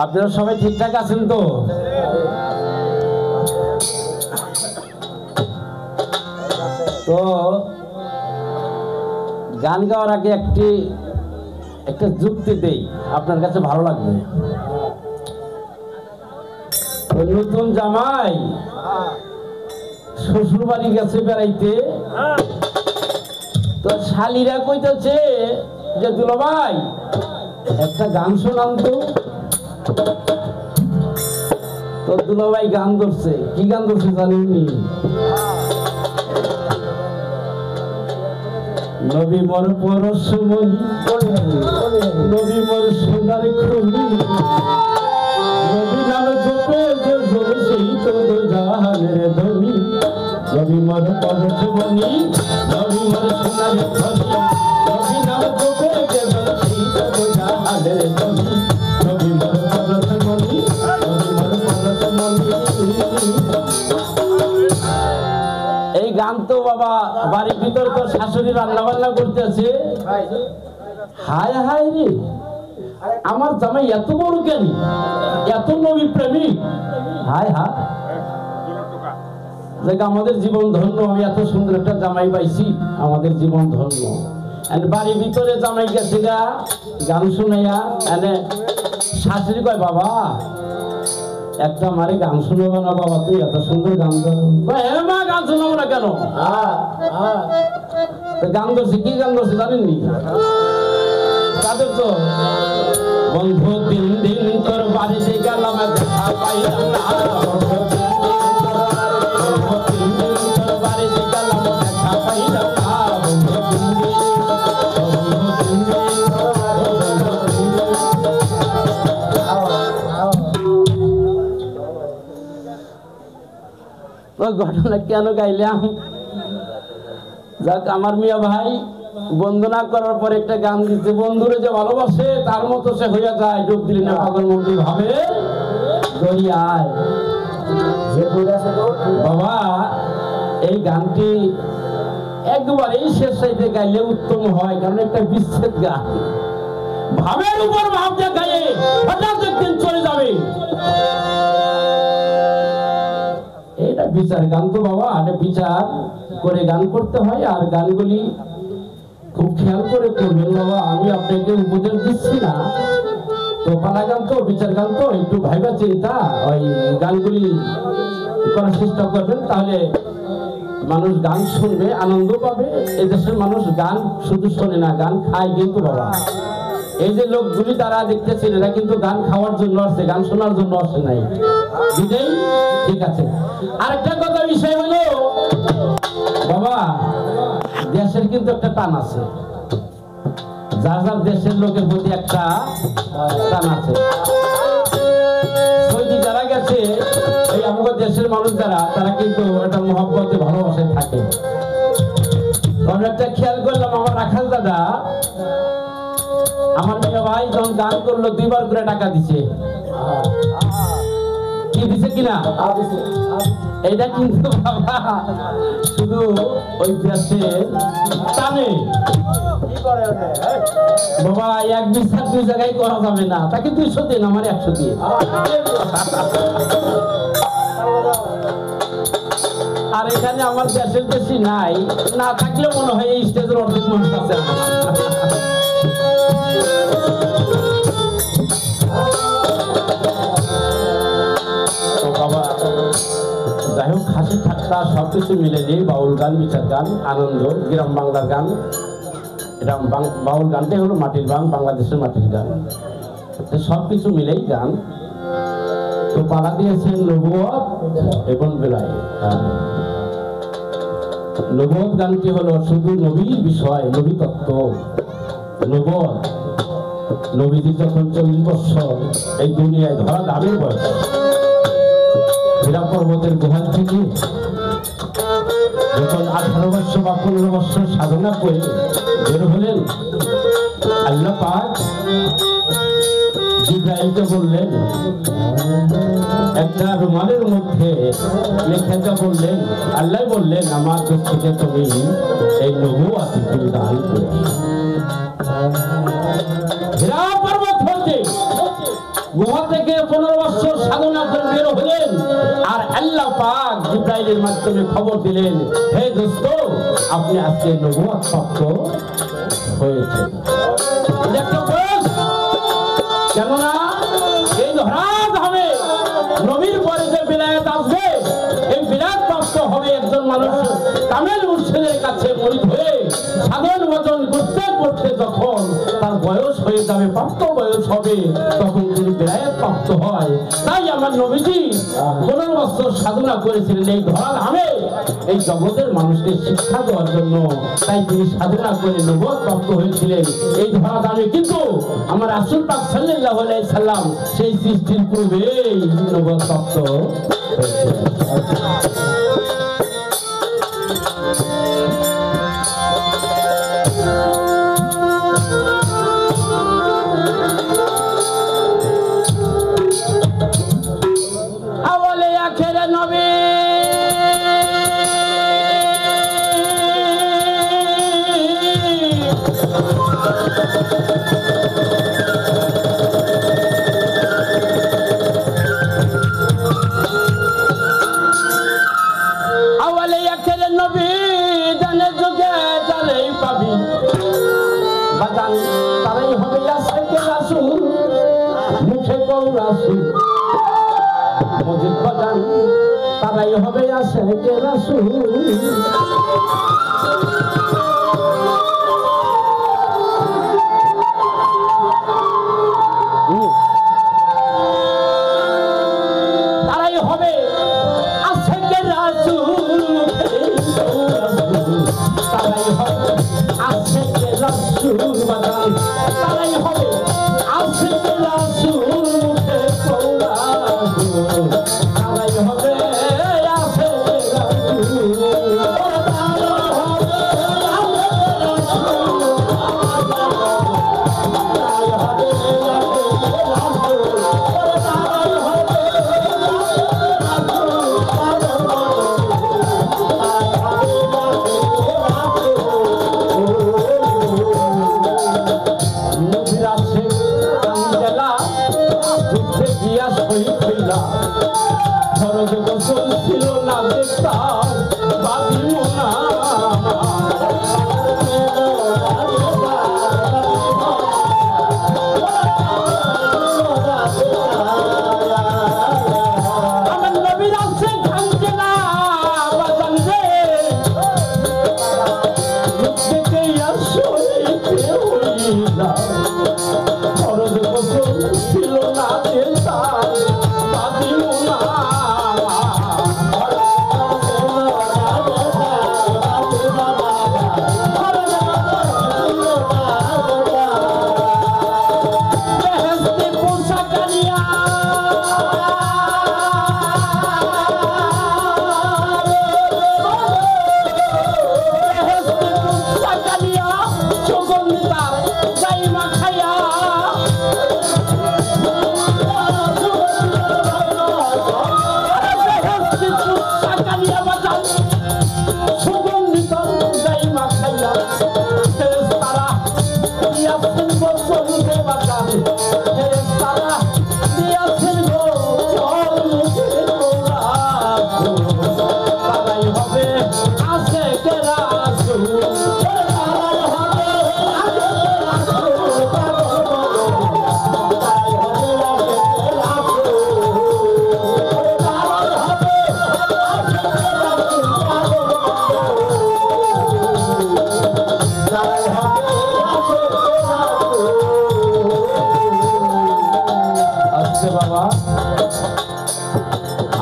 আপনারা সবাই ঠিকঠাক আছেন তো? তো গান গাওয়ার আগে একটা যুক্তি দেই, আপনার কাছে ভালো লাগবে। নতুন জামাই শ্বশুর বাড়ি গেছে বেড়াইতে, তো শালিরা কইতেছে যে দুলাভাই একটা গান শোনান তো। তো দুলাভাই গান ধরছে। কি গান ধরছে জানেননি? নবী মোর পরশমণি, নবী মোর সোনার খনি, নবী নাম জপে যে জোরে সেই তো জাহানের ধ্বনি। নবী মোর পরশমণি, নবী মোর সোনার খনি, নবী নাম জপে যে জোরে সেই তো জাহানের ধ্বনি। নবী মোর পরশমণি, নবী মোর পরশমণি। এই গান তো বাবা বাড়ির ভিতর তো শাশুড়ি রান্না বান্না করতেছে। হায় হায় রে, আমার জামাই এত বড় জ্ঞানী, এত নবী প্রেমিক। হায় হায়, আমাদের জীবন ধন্য। আমি এত সুন্দর একটা জামাই পাইছি, আমাদের জীবন ধন্য। বাড়ির ভিতরে জামাই গেছে গা গান শুনাইয়া, শাশুড়ি কয় বাবা একটা মারে গান শুনবো না? বাবা তুই এত সুন্দর গান গানো। হ্যাঁ মা, গান শোনাবো না কেন? গান ধরছে। কি গান ধরছে জানেননি? তাদের তো বন্ধু দিন দিন তোর বাড়িতে গেলাম দেখা পাইলাম না, তোর বাড়িতে গেলাম দেখা পাইলাম না। ঘটনা কেন গাইলাম? যাক, আমার মিয়া ভাই বন্দনা করার পর একটা গান দিতে, বন্ধুরে যে ভালোবাসে তার মতো সে হইয়া যায়, ডুব দিলি না পাগল মন্দির ভাবে দরিয়ায়। বাবা এই গানটি একবারেই শেষ সাইতে গাইলে উত্তম হয়, কারণ একটা বিচ্ছেদ গান। ভাবের উপর ভাবটা গায়ে হঠাৎ একদিন চলে যাবে, এটা বিচার গান তো বাবা। এটা বিচার করে গান করতে হয়, আর গানগুলি খুব খেয়াল করে করবেন বাবা। আমি আপনাকে উপদেশ দিচ্ছি না, তো পালা গান তো, বিচার গান তো, একটু ভাইবা চিন্তা ওই গানগুলি করার চেষ্টা করবেন, তাহলে মানুষ গান শুনবে, আনন্দ পাবে। এদেশের মানুষ গান শুধু শোনে না, গান খায় কিন্তু বাবা। এই যে লোকগুলি তারা দেখতেছেন, এরা কিন্তু গান খাওয়ার জন্য আসছে, গান শোনার জন্য আসে নাই। বুঝলেন? ঠিক আছে। আরেকটা কথা বিষয় হলো বাবা, দেশের কিন্তু একটা টান আছে, যার যার দেশের লোকের প্রতি একটা টান আছে। সৌদি যারা গেছে, এই আমাদের দেশের মানুষ যারা, তারা কিন্তু একটা মহব্বতে ভালোবাসায় থাকে। কারণ একটা খেয়াল করলাম, আমার রাখাল দাদা, আমার মেয়ে ভাই যখন গান করলো 2 বার করে টাকা দিছে। কি দিছে কিনা? এটা কিন্তু বাবা শুধু ওই দেশের টানে বাবা। এক বিশ্বাস 2 জায়গায় করা যাবে না, তাকে 200 দিন, আমার 100 দিন। আর এখানে আমার দেশের বেশি নাই, না থাকলে মনে হয় এই স্টেজের অর্ধেক মানুষ আছে। বাবা যাই হোক, হাসি ঠাট্টা সবকিছু মিলে নিয়ে বাউল গান, বিচার গান, আনন্দ, গ্রাম বাংলার গান। এটা বাউল গানটাই হলো মাটির গান, বাংলাদেশের মাটির গান, সবকিছু মিলেই গান। তো পালা দিয়েছেন নবুয়ত এবং বেলায়। নবুয়ত গানটি হলো শুধু নবীর বিষয়, নবী তত্ত্ব। নবুয়ত নবীজি যখন 40 বছর এই দুনিয়ায় ধরা দামের বয়স, হীরা পর্বতের গুহার থেকে যখন 18 বছর বা 15 বছর সাধনা করে বের হলেন, আল্লাহ পাক জিবরাইলকে বললেন, একটা রুমালের মধ্যে লেখাটা বললেন, আল্লাহ বললেন আমার থেকে তুমি এই নবুয়ত দান করো। হীরা পর্বত হতে গুহা থেকে 15 বছর সাধনা করে বের হলেন আর আল্লাহ পাক জিবরাইলের মাধ্যমে খবর দিলেন, হে দোস্ত, আপনি আজকে নবুয়ত প্রাপ্ত হয়েছেন। কেননা এই ধরাধামে নবীর পরে যে বিলায়াত আসবে, এই বিলায়াত প্রাপ্ত হবে একজন মানুষ কামেল মুর্শিদের কাছে মুরিদ হয়ে সাধন ভজন করতে করতে যখন তার বয়স হয়ে যাবে, প্রাপ্ত বয়স হবে, তখন তিনি বিলায়াত প্রাপ্ত হয়। তাই আমার নবীজি 15 বছর সাধনা করেছিলেন এই ধরাধামে এই জগতের মানুষকে শিক্ষা দেওয়ার জন্য। তাই তিনি সাধনা করে নবুয়ত প্রাপ্ত হয়েছিলেন এই ধরাধামে। কিন্তু আমার রাসূল পাক সাল্লাল্লাহু আলাইহি সাল্লাম সেই সৃষ্টির পূর্বেই নবুয়ত প্রাপ্ত হয়েছিলেন। তারাই হবে আশিকে রাসূল, মুখে কও রাসূল, মজিদ বাজান তারাই হবে আশিকে রাসূল। তারাই হবে আশিকে রাসূল, তারাই হবে আশিকে রাসূল বাজান, তারাই হবে আশিকে রাসূল, মুখে কও রাসূল, তারাই হবে আশিকে রাসূল। খরচ গোসল ছিল না দেখতাম বাদিও না, আমার নবীর আছে ভাঙছে না বাজান রে, দেখতে আসলে হইলা খরচ গোসল ছিল না দেখতাম বাদিও না।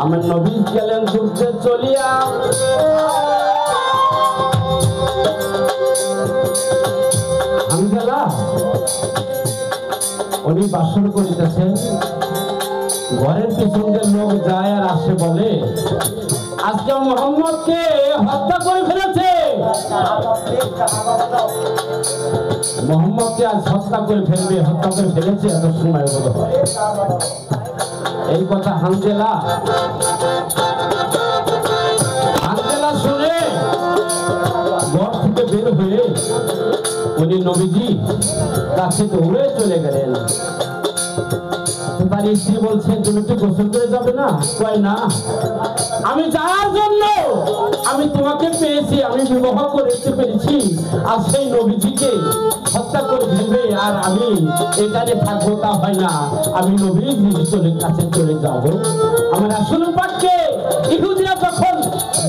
আমার নবী গেলেন যুদ্ধে চলিয়া, হামজালা উনি বাসন করিতেছেন, ঘরের পিছনে লোক যায় আর আসে বলে আজকে মুহাম্মদকে হত্যা করে ফেলেছে, মুহাম্মদকে আজ হত্যা করে ফেলবে, হত্যা করে ফেলেছে এত সময় বলে হয়। এই কথা হামজেলা শুনে ঘর থেকে বের হয়ে উনি নবীজি কাছে দৌড়ে চলে গেলেন। তার স্ত্রী বলছে তুমি একটু গোসল করে যাবে না? কয় না, আমি যাওয়ার জন্য আমি তোমাকে পেয়েছি, আমি বিবাহ করতে পেরেছি, আর সেই নবীজিকে হত্যা করে ফেলবে আর আমি এখানে থাকবো তা হয় না, আমি নবীজির কাছে চলে যাব। আমার আসল পাককে ইহুদিরা যখন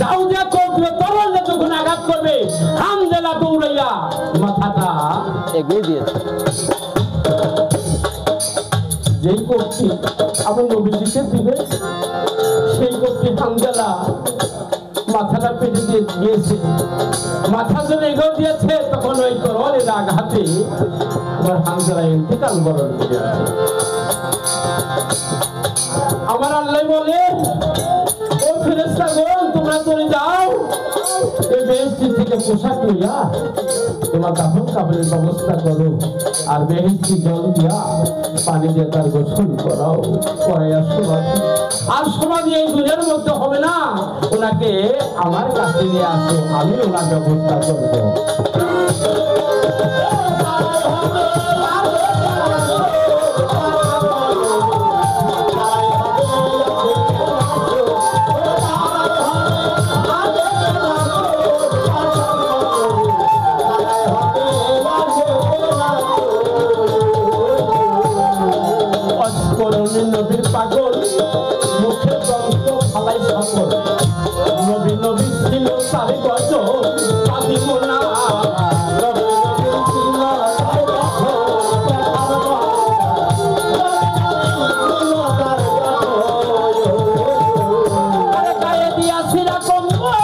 দাউদিয়া করবে, তরবারিতে যখন আঘাত করবে, হামজালা দৌড়াইয়া মাথাটা এগিয়ে দিয়েছে। যেই কবজি আমি নবীজিকে দিবে, সেই কবজি হামজালা মাথাটা পেটে দিয়ে দিয়েছে। মাথা যখন এগিয়ে দিয়েছে, তখন ওই তরবারির আঘাতে আমার হামজালা ইন্তেকাল বরণ করে আছে। আমার আল্লাহ বলে, ও ফেরেশতাগণ, তোমরা চলে যাও, এই বেহেশত থেকে পোশাক লইয়া তোমার কাপড় কাপড়ের ব্যবস্থা করো, আর বেহেশতি জল দিয়া পানি দিয়ে তার গোসল করাও, করাইয়া সমাধি, আর সমাধি এই দুনিয়ার মধ্যে হবে না, ওনাকে আমার কাছে নিয়ে আসো, আমি ওনার ব্যবস্থা করবো। নবীর পাগল মুখে দন্ত ফালাই সকল, নবী নবী ছিল তার গজল পাদিব না, গায়ে দিয়াছিল কম্বল,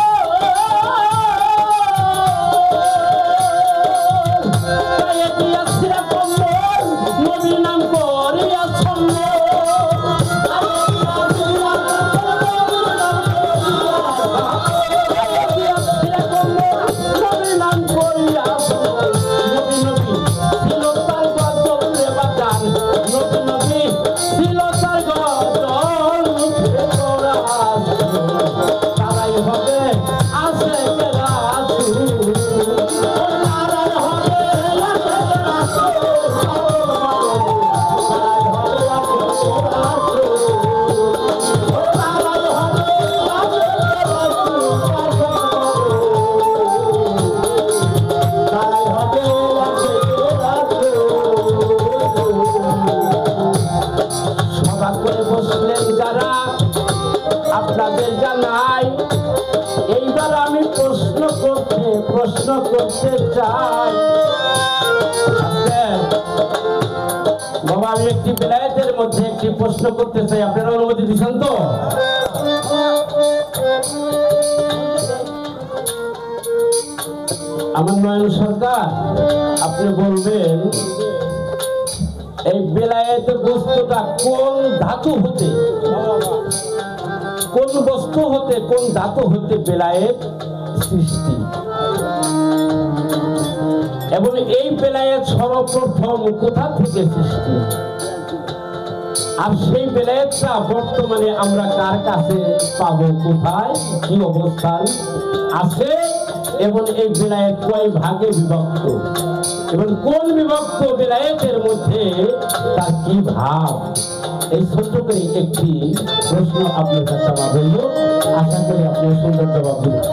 গায়ে দিয়াছিল কম্বল, নবীর নাম করিয়া ছন্দ, আপনাদের জানাই। এইবার আমি প্রশ্ন করতে চাই। বাবা, আমি একটি বেলায়েতের মধ্যে একটি প্রশ্ন করতে চাই, আপনারা অনুমতি দিচ্ছেন তো? আমার নয়ন সরকার, আপনি বলবেন এই বেলায়েতের বস্তুটা কোন ধাতু হতে, কোন বস্তু হতে, কোন ধাতু হতে বেলায়েত সৃষ্টি, এবং এই বেলায়েত সর্বপ্রথম কোথা থেকে সৃষ্টি, আর সেই বেলায়েতটা বর্তমানে আমরা কার কাছে পাবো, কোথায় কি অবস্থান আছে, এবং এই বেলায়েত কয় ভাগে বিভক্ত, এবং কোন বিভক্ত বেলায়েতের মধ্যে তার কি ভাব, এই ছোট্ট করে একটি প্রশ্ন আপনার কাছে আমার রইল। আশা করি আপনি সুন্দর জবাব দিবেন।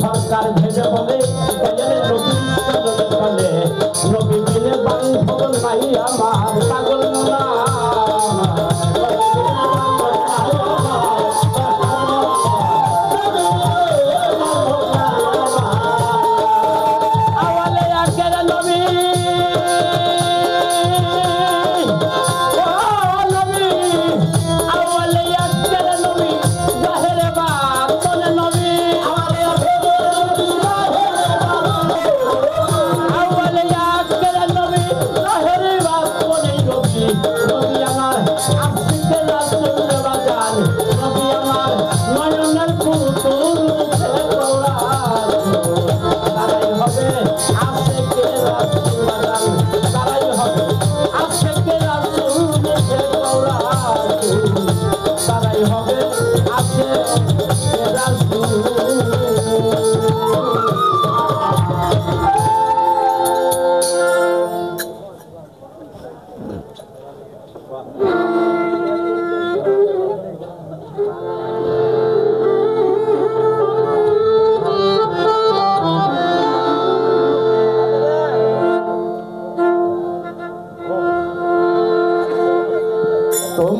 সরকার ভেবে বলে নবী বিনে বান্ধব নাই আমার পাগল না,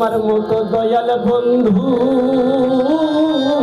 তোমার মতো দয়াল বন্ধু